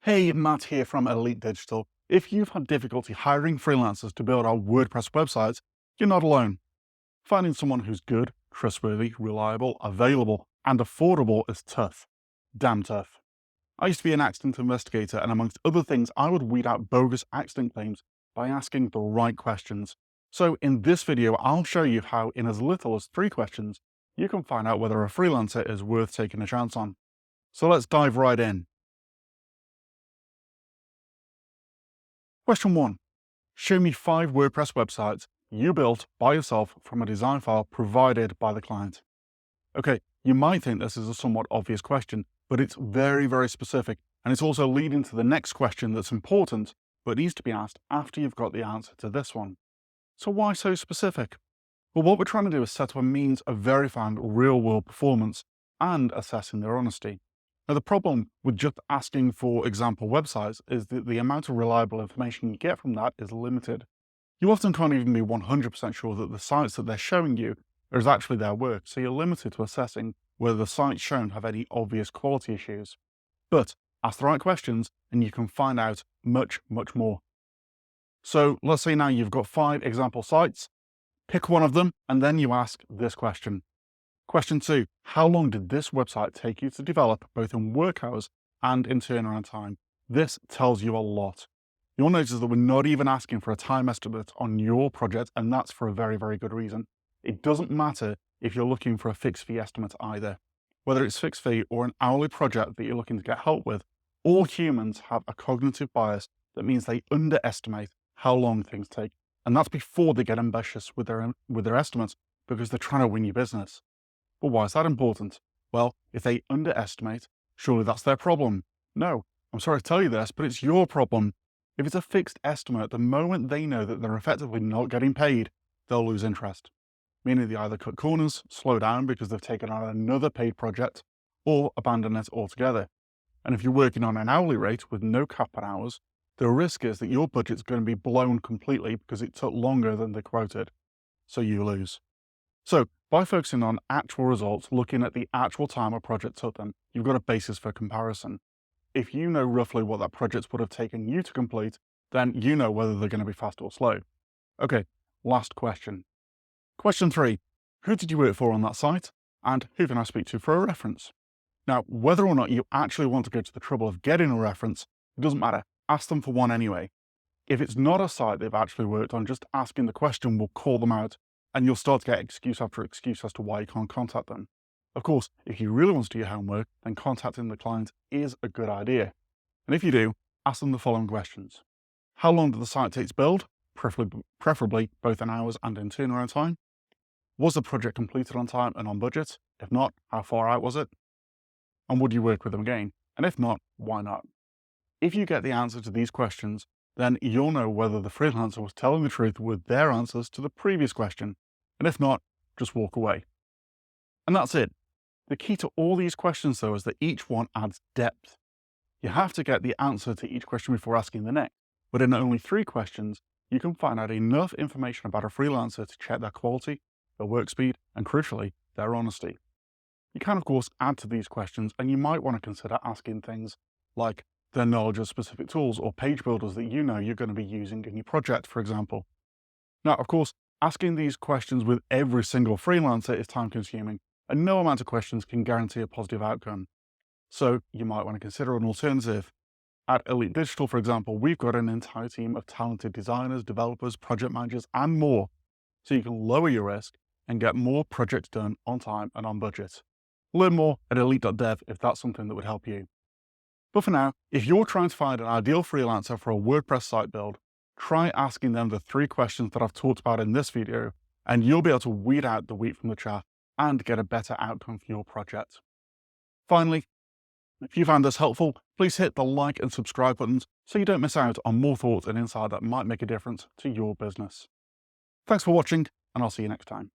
Hey, Matt here from Elite Digital. If you've had difficulty hiring freelancers to build our WordPress websites, you're not alone. Finding someone who's good, trustworthy, reliable, available, and affordable is tough. Damn tough. I used to be an accident investigator, and amongst other things, I would weed out bogus accident claims by asking the right questions. So in this video, I'll show you how in as little as 3 questions, you can find out whether a freelancer is worth taking a chance on. So let's dive right in. Question 1. Show me 5 WordPress websites you built by yourself from a design file provided by the client. Okay, you might think this is a somewhat obvious question, but it's very, very specific, and it's also leading to the next question that's important, but needs to be asked after you've got the answer to this one. So why so specific? Well, what we're trying to do is set up a means of verifying real-world performance and assessing their honesty. Now, the problem with just asking for example websites is that the amount of reliable information you get from that is limited. You often can't even be 100% sure that the sites that they're showing you is actually their work, so you're limited to assessing whether the sites shown have any obvious quality issues. But ask the right questions and you can find out much, much more. So let's say now you've got 5 example sites, pick one of them, and then you ask this question. Question 2, how long did this website take you to develop, both in work hours and in turnaround time? This tells you a lot. You'll notice that we're not even asking for a time estimate on your project, and that's for a very, very good reason. It doesn't matter if you're looking for a fixed fee estimate either. Whether it's fixed fee or an hourly project that you're looking to get help with, all humans have a cognitive bias that means they underestimate how long things take. And that's before they get ambitious with their estimates, because they're trying to win your business. But why is that important? Well, if they underestimate, surely that's their problem. No, I'm sorry to tell you this, but it's your problem. If it's a fixed estimate, the moment they know that they're effectively not getting paid, they'll lose interest. Meaning they either cut corners, slow down because they've taken on another paid project, or abandon it altogether. And if you're working on an hourly rate with no cap on hours, the risk is that your budget's going to be blown completely because it took longer than they quoted. So you lose. So by focusing on actual results, looking at the actual time a project took them, you've got a basis for comparison. If you know roughly what that project would have taken you to complete, then you know whether they're going to be fast or slow. Okay, last question. Question 3, who did you work for on that site? And who can I speak to for a reference? Now, whether or not you actually want to go to the trouble of getting a reference, it doesn't matter. Ask them for one anyway. If it's not a site they've actually worked on, just asking the question will call them out, and you'll start to get excuse after excuse as to why you can't contact them. Of course, if you really want to do your homework, then contacting the client is a good idea. And if you do, ask them the following questions. How long did the site take to build? Preferably both in hours and in turnaround time. Was the project completed on time and on budget? If not, how far out was it? And would you work with them again? And if not, why not? If you get the answer to these questions, then you'll know whether the freelancer was telling the truth with their answers to the previous question. And if not, just walk away. And that's it. The key to all these questions, though, is that each one adds depth. You have to get the answer to each question before asking the next. But in only 3 questions, you can find out enough information about a freelancer to check their quality, their work speed, and crucially, their honesty. You can, of course, add to these questions, and you might want to consider asking things like their knowledge of specific tools or page builders that you know you're going to be using in your project, for example. Now, of course, asking these questions with every single freelancer is time-consuming, and no amount of questions can guarantee a positive outcome. So you might want to consider an alternative. At Elite Digital, for example, we've got an entire team of talented designers, developers, project managers, and more, so you can lower your risk and get more projects done on time and on budget. Learn more at elite.dev if that's something that would help you. But for now, if you're trying to find an ideal freelancer for a WordPress site build, try asking them the 3 questions that I've talked about in this video, and you'll be able to weed out the wheat from the chaff and get a better outcome for your project. Finally, if you found this helpful, please hit the like and subscribe buttons so you don't miss out on more thoughts and insight that might make a difference to your business. Thanks for watching, and I'll see you next time.